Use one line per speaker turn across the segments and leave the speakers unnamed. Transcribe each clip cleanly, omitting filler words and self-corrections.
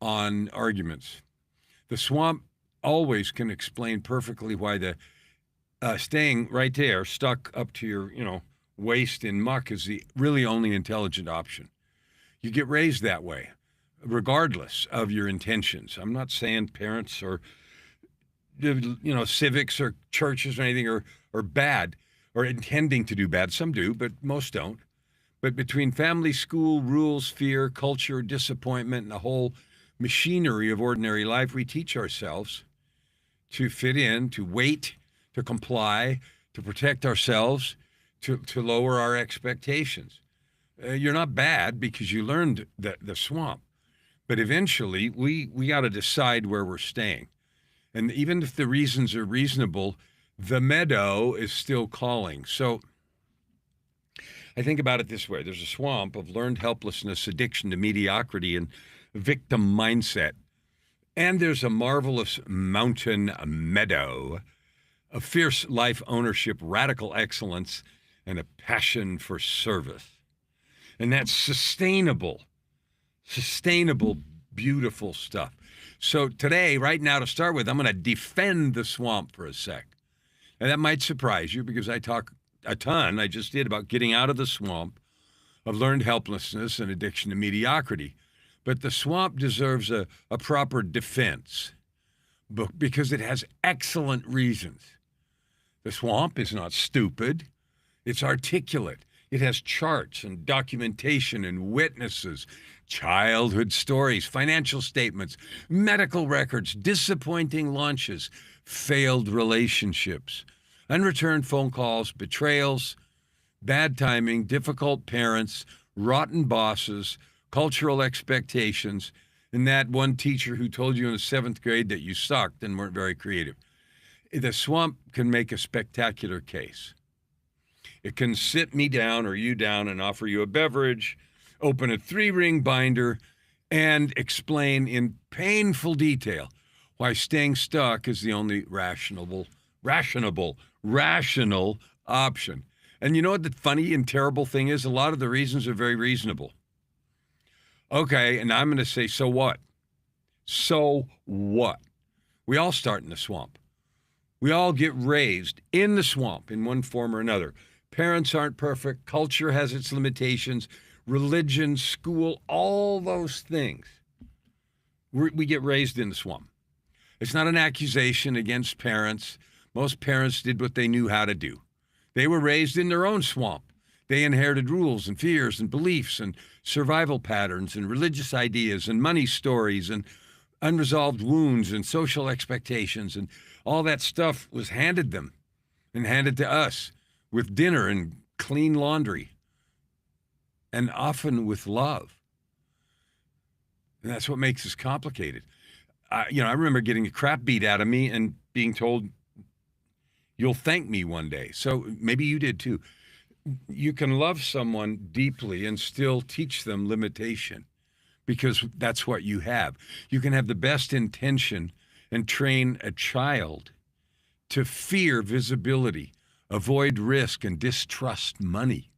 on arguments. The swamp always can explain perfectly why the staying right there, stuck up to your, waist in muck is the really only intelligent option. You get raised that way, regardless of your intentions. I'm not saying parents or civics or churches or anything are bad or intending to do bad. Some do, but most don't. But between family, school, rules, fear, culture, disappointment, and the whole machinery of ordinary life, we teach ourselves to fit in, to wait, to comply, to protect ourselves, to lower our expectations. You're not bad because you learned the swamp. But eventually, we got to decide where we're staying. And even if the reasons are reasonable, the meadow is still calling. So I think about it this way. There's a swamp of learned helplessness, addiction to mediocrity, and victim mindset. And there's a marvelous mountain meadow of fierce life ownership, radical excellence, and a passion for service. And that's sustainable, beautiful stuff. So today, right now, to start with, I'm going to defend the swamp for a sec. And that might surprise you because I talk a ton, I just did, about getting out of the swamp of learned helplessness and addiction to mediocrity. But the swamp deserves a proper defense because it has excellent reasons. The swamp is not stupid. It's articulate. It has charts and documentation and witnesses, childhood stories, financial statements, medical records, disappointing launches, failed relationships, unreturned phone calls, betrayals, bad timing, difficult parents, rotten bosses, cultural expectations, and that one teacher who told you in the 7th grade that you sucked and weren't very creative. The swamp can make a spectacular case. It can sit me down or you down and offer you a beverage, open a 3-ring binder, and explain in painful detail why staying stuck is the only rational option. And you know what the funny and terrible thing is? A lot of the reasons are very reasonable. Okay, and I'm going to say, so what? So what? We all start in the swamp. We all get raised in the swamp in one form or another. Parents aren't perfect. Culture has its limitations. Religion, school, all those things. We get raised in the swamp. It's not an accusation against parents. Most parents did what they knew how to do. They were raised in their own swamp. They inherited rules and fears and beliefs and survival patterns and religious ideas and money stories and unresolved wounds and social expectations, and all that stuff was handed them and handed to us with dinner and clean laundry, and often with love. And that's what makes this complicated. I remember getting the crap beat out of me and being told, you'll thank me one day. So maybe you did too. You can love someone deeply and still teach them limitation because that's what you have. You can have the best intention and train a child to fear visibility, avoid risk, and distrust money.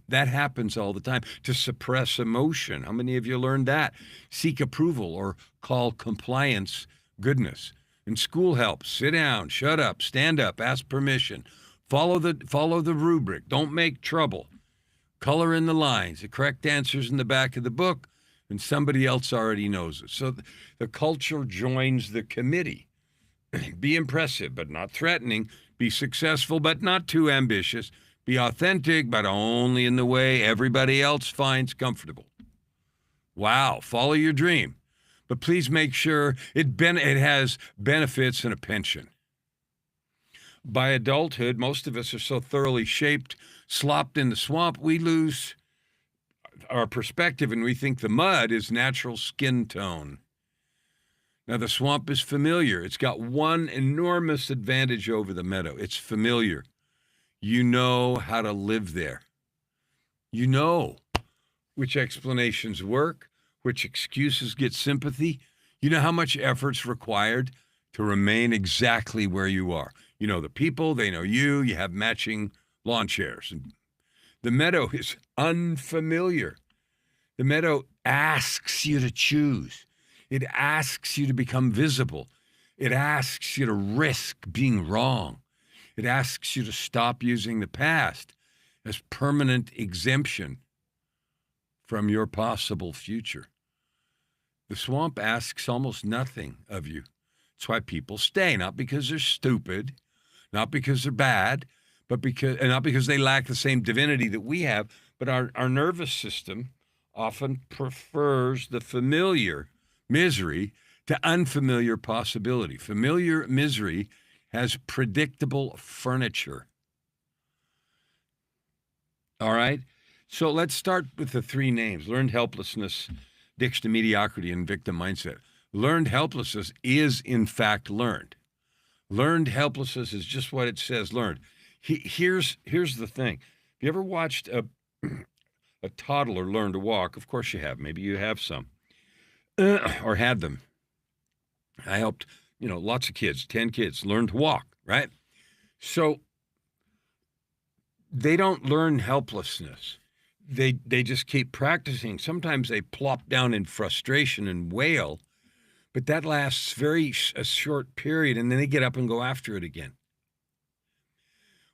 That happens all the time. To suppress emotion. How many of you learned that? Seek approval or call compliance goodness. And school helps. Sit down, shut up, stand up, ask permission. Follow the rubric. Don't make trouble. Color in the lines. The correct answer's in the back of the book, and somebody else already knows it. So the culture joins the committee. Be impressive, but not threatening. Be successful, but not too ambitious. Be authentic, but only in the way everybody else finds comfortable. Wow, follow your dream. But please make sure it has benefits and a pension. By adulthood, most of us are so thoroughly shaped, slopped in the swamp, we lose our perspective and we think the mud is natural skin tone. Now, the swamp is familiar. It's got one enormous advantage over the meadow. It's familiar. You know how to live there. You know which explanations work, which excuses get sympathy. You know how much effort's required to remain exactly where you are. You know the people, they know you, you have matching lawn chairs. The meadow is unfamiliar. The meadow asks you to choose. It asks you to become visible. It asks you to risk being wrong. It asks you to stop using the past as permanent exemption from your possible future. The swamp asks almost nothing of you. That's why people stay, not because they're stupid, not because they're bad, but not because they lack the same divinity that we have, but our nervous system often prefers the familiar misery to unfamiliar possibility. Familiar misery has predictable furniture. All right? So let's start with the three names: learned helplessness, addiction to mediocrity, and victim mindset. Learned helplessness is, in fact, learned. Learned helplessness is just what it says, learned. Here's the thing. Have you ever watched a toddler learn to walk? Of course you have. Maybe you have some. Or had them. I helped, lots of kids, 10 kids, learn to walk, right? So they don't learn helplessness. They just keep practicing. Sometimes they plop down in frustration and wail, but that lasts a short period, and then they get up and go after it again.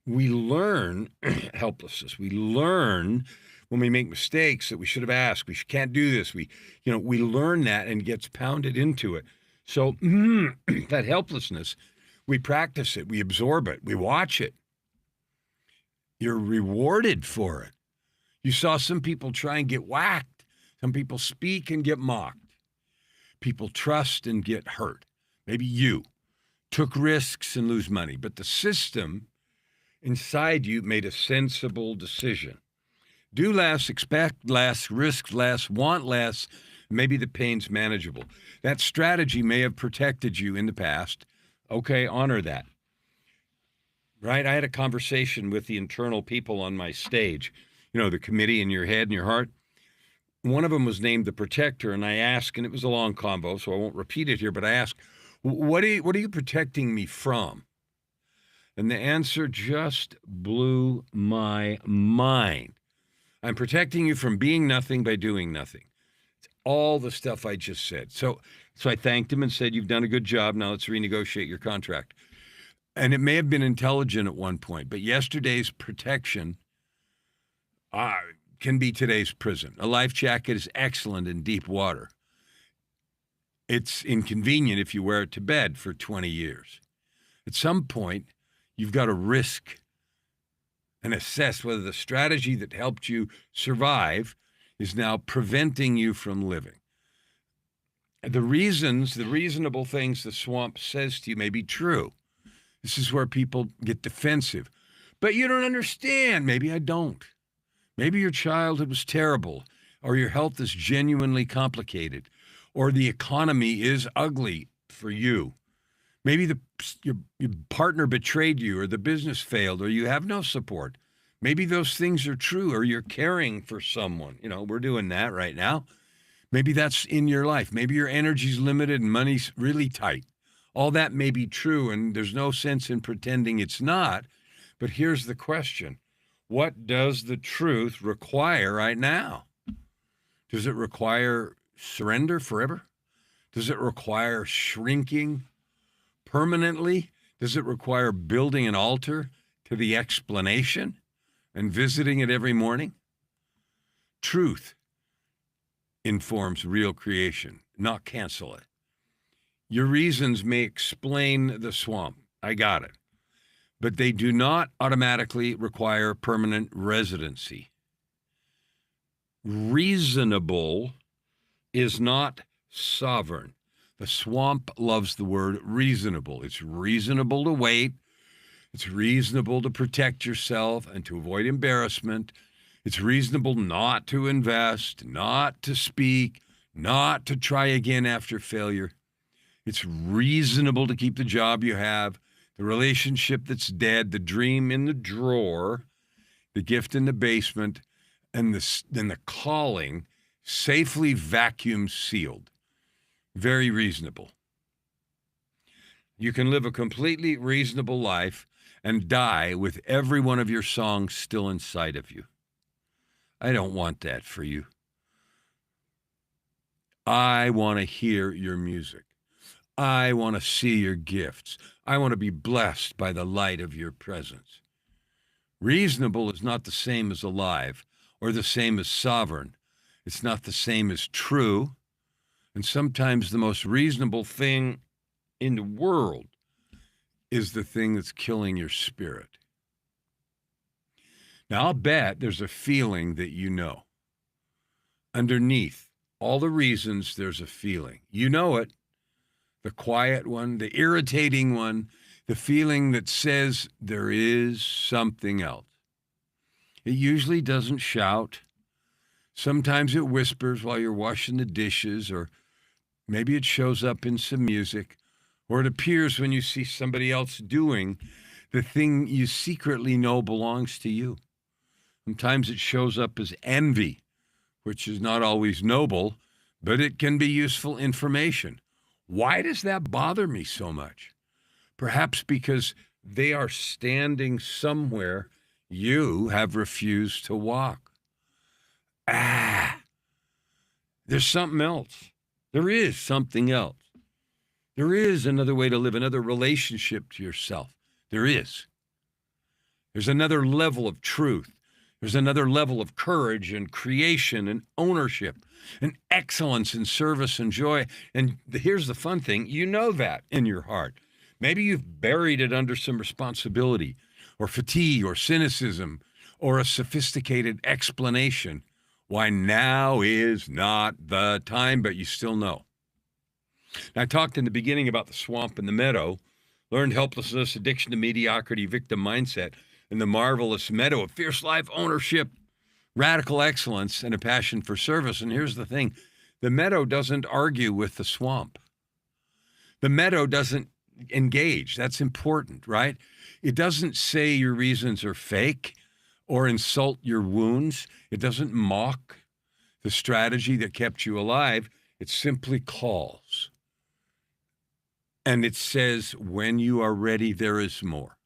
We learn helplessness. We learn when we make mistakes that we should have asked. We can't do this. We learn that, and it gets pounded into it. So that helplessness, we practice it. We absorb it. We watch it. You're rewarded for it. You saw some people try and get whacked. Some people speak and get mocked. People trust and get hurt. Maybe you took risks and lose money, but the system inside you made a sensible decision. Do less, expect less, risk less, want less. Maybe the pain's manageable. That strategy may have protected you in the past. Okay, honor that. Right? I had a conversation with the internal people on my stage, the committee in your head and your heart. One of them was named the protector, and I asked, and it was a long convo, so I won't repeat it here, but I asked, what are you protecting me from? And the answer just blew my mind. I'm protecting you from being nothing by doing nothing. It's all the stuff I just said. So I thanked him and said, you've done a good job. Now let's renegotiate your contract. And it may have been intelligent at one point, but yesterday's protection can be today's prison. A life jacket is excellent in deep water. It's inconvenient if you wear it to bed for 20 years. At some point, you've got to risk and assess whether the strategy that helped you survive is now preventing you from living. The reasonable things the swamp says to you may be true. This is where people get defensive. But you don't understand. Maybe I don't. Maybe your childhood was terrible, or your health is genuinely complicated, or the economy is ugly for you. Maybe your partner betrayed you, or the business failed, or you have no support. Maybe those things are true, or you're caring for someone. We're doing that right now. Maybe that's in your life. Maybe your energy's limited and money's really tight. All that may be true, and there's no sense in pretending it's not. But here's the question. What does the truth require right now? Does it require surrender forever? Does it require shrinking permanently? Does it require building an altar to the explanation and visiting it every morning? Truth informs real creation, not cancel it. Your reasons may explain the swamp. I got it. But they do not automatically require permanent residency. Reasonable is not sovereign. The swamp loves the word reasonable. It's reasonable to wait. It's reasonable to protect yourself and to avoid embarrassment. It's reasonable not to invest, not to speak, not to try again after failure. It's reasonable to keep the job you have, the relationship that's dead, the dream in the drawer, the gift in the basement, and the calling safely vacuum sealed. Very reasonable. You can live a completely reasonable life and die with every one of your songs still inside of you. I don't want that for you. I want to hear your music. I want to see your gifts. I want to be blessed by the light of your presence. Reasonable is not the same as alive or the same as sovereign. It's not the same as true. And sometimes the most reasonable thing in the world is the thing that's killing your spirit. Now, I'll bet there's a feeling that you know. Underneath all the reasons, there's a feeling. You know it. The quiet one, the irritating one, the feeling that says there is something else. It usually doesn't shout. Sometimes it whispers while you're washing the dishes, or maybe it shows up in some music, or it appears when you see somebody else doing the thing you secretly know belongs to you. Sometimes it shows up as envy, which is not always noble, but it can be useful information. Why does that bother me so much? Perhaps because they are standing somewhere you have refused to walk. There's something else. There is something else. There is another way to live, another relationship to yourself. There is. There's another level of truth. There's another level of courage and creation and ownership and excellence and service and joy. And here's the fun thing. You know that in your heart. Maybe you've buried it under some responsibility or fatigue or cynicism or a sophisticated explanation why now is not the time, but you still know. Now, I talked in the beginning about the swamp and the meadow, learned helplessness, addiction to mediocrity, victim mindset, and the marvelous meadow of fierce life, ownership, radical excellence, and a passion for service. And here's the thing. The meadow doesn't argue with the swamp. The meadow doesn't engage. That's important, right? It doesn't say your reasons are fake or insult your wounds. It doesn't mock the strategy that kept you alive. It simply calls. And it says, when you are ready, there is more.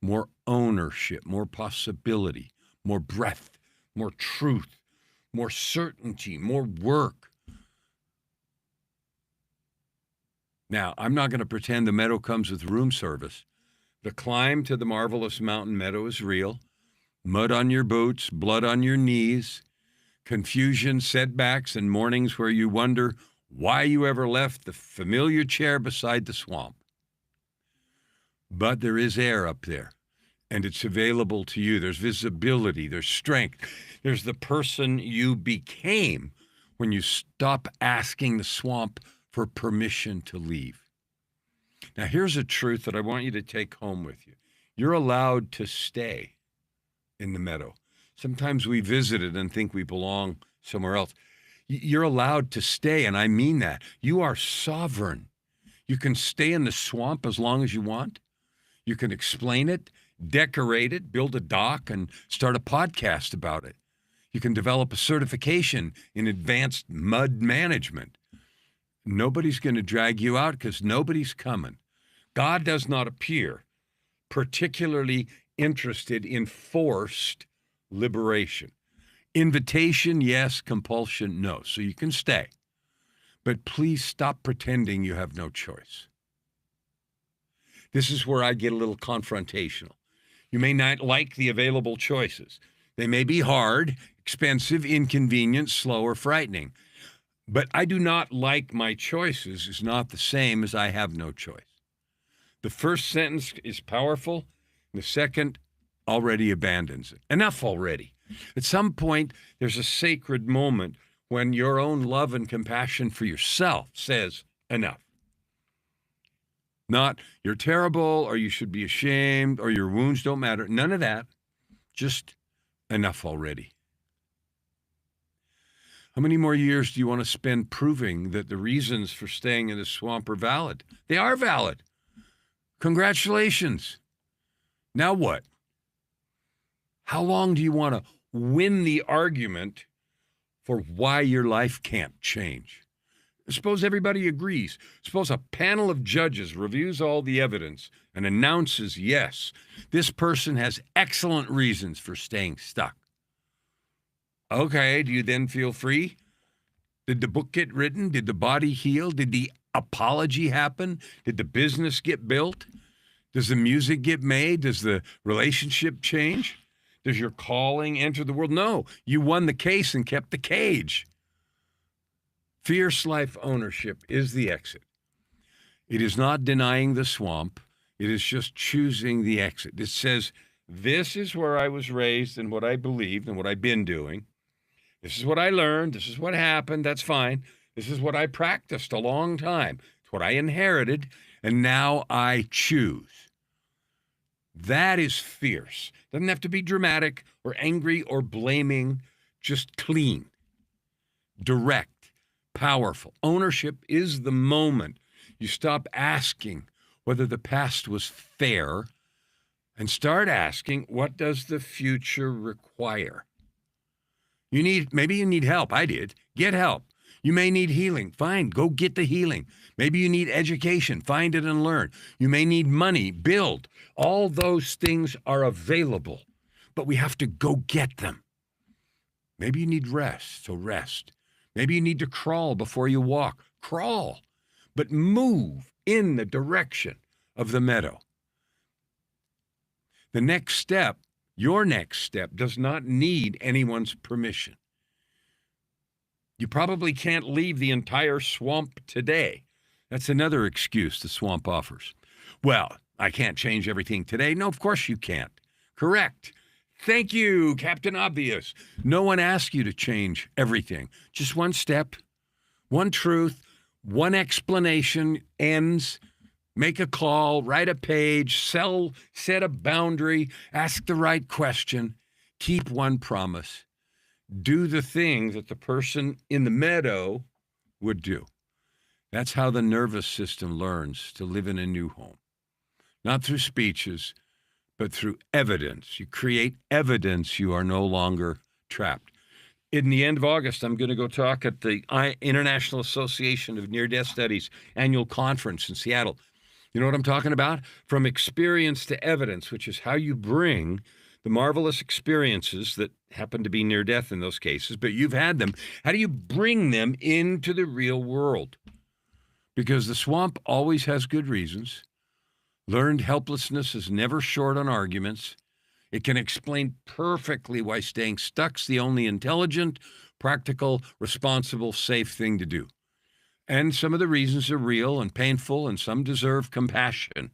More ownership, more possibility, more breadth, more truth, more certainty, more work. Now, I'm not going to pretend the meadow comes with room service. The climb to the marvelous mountain meadow is real. Mud on your boots, blood on your knees, confusion, setbacks, and mornings where you wonder why you ever left the familiar chair beside the swamp. But there is air up there, and it's available to you. There's visibility, there's strength. There's the person you became when you stop asking the swamp for permission to leave. Now, here's a truth that I want you to take home with you. You're allowed to stay in the meadow. Sometimes we visit it and think we belong somewhere else. You're allowed to stay, and I mean that. You are sovereign. You can stay in the swamp as long as you want. You can explain it, decorate it, build a dock, and start a podcast about it. You can develop a certification in advanced mud management. Nobody's going to drag you out because nobody's coming. God does not appear particularly interested in forced liberation. Invitation, yes. Compulsion, no. So you can stay. But please stop pretending you have no choice. This is where I get a little confrontational. You may not like the available choices. They may be hard, expensive, inconvenient, slow, or frightening. But I do not like my choices is not the same as I have no choice. The first sentence is powerful. The second already abandons it. Enough already. At some point, there's a sacred moment when your own love and compassion for yourself says enough. Not you're terrible or you should be ashamed or your wounds don't matter. None of that. Just enough already. How many more years do you want to spend proving that the reasons for staying in the swamp are valid? They are valid. Congratulations. Now what? How long do you want to win the argument for why your life can't change? Suppose everybody agrees. Suppose a panel of judges reviews all the evidence and announces, yes, this person has excellent reasons for staying stuck. Okay, do you then feel free? Did the book get written? Did the body heal? Did the apology happen? Did the business get built? Does the music get made? Does the relationship change? Does your calling enter the world? No, you won the case and kept the cage. Fierce life ownership is the exit. It is not denying the swamp. It is just choosing the exit. It says, this is where I was raised and what I believed and what I've been doing. This is what I learned. This is what happened. That's fine. This is what I practiced a long time. It's what I inherited. And now I choose. That is fierce. Doesn't have to be dramatic or angry or blaming. Just clean, direct, powerful. Ownership is the moment you stop asking whether the past was fair and start asking, what does the future require? Maybe you need help. I did. Get help. You may need healing. Fine, go get the healing. Maybe you need education. Find it and learn. You may need money. Build. All those things are available, but we have to go get them. Maybe you need rest, so rest. Maybe you need to crawl before you walk. Crawl, but move in the direction of the meadow. The next step, your next step, does not need anyone's permission. You probably can't leave the entire swamp today. That's another excuse the swamp offers. Well, I can't change everything today. No, of course you can't. Correct. Thank you, Captain Obvious. No one asked you to change everything. Just one step, one truth, one explanation ends. Make a call, write a page, set a boundary, ask the right question, keep one promise. Do the thing that the person in the meadow would do. That's how the nervous system learns to live in a new home. Not through speeches, but through evidence. You create evidence you are no longer trapped. In the end of August, I'm going to go talk at the International Association of Near-Death Studies annual conference in Seattle. You know what I'm talking about? From experience to evidence, which is how you bring the marvelous experiences that happen to be near death in those cases, but you've had them. How do you bring them into the real world? Because the swamp always has good reasons. Learned helplessness is never short on arguments. It can explain perfectly why staying stuck's the only intelligent, practical, responsible, safe thing to do. And some of the reasons are real and painful, and some deserve compassion.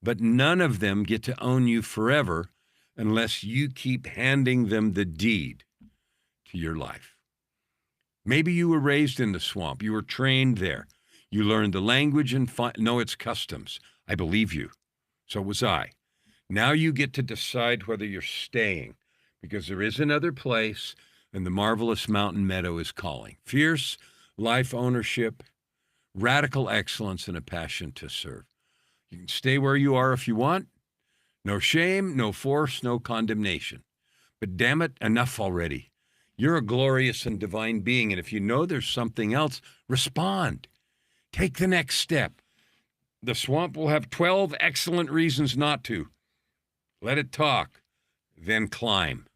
But none of them get to own you forever unless you keep handing them the deed to your life. Maybe you were raised in the swamp. You were trained there. You learned the language and know its customs. I believe you. So was I. Now you get to decide whether you're staying, because there is another place, and the marvelous mountain meadow is calling. Fierce life ownership, radical excellence, and a passion to serve. You can stay where you are if you want. No shame, no force, no condemnation. But damn it, enough already. You're a glorious and divine being, and if you know there's something else, respond. Take the next step. The swamp will have 12 excellent reasons not to. Let it talk, then climb.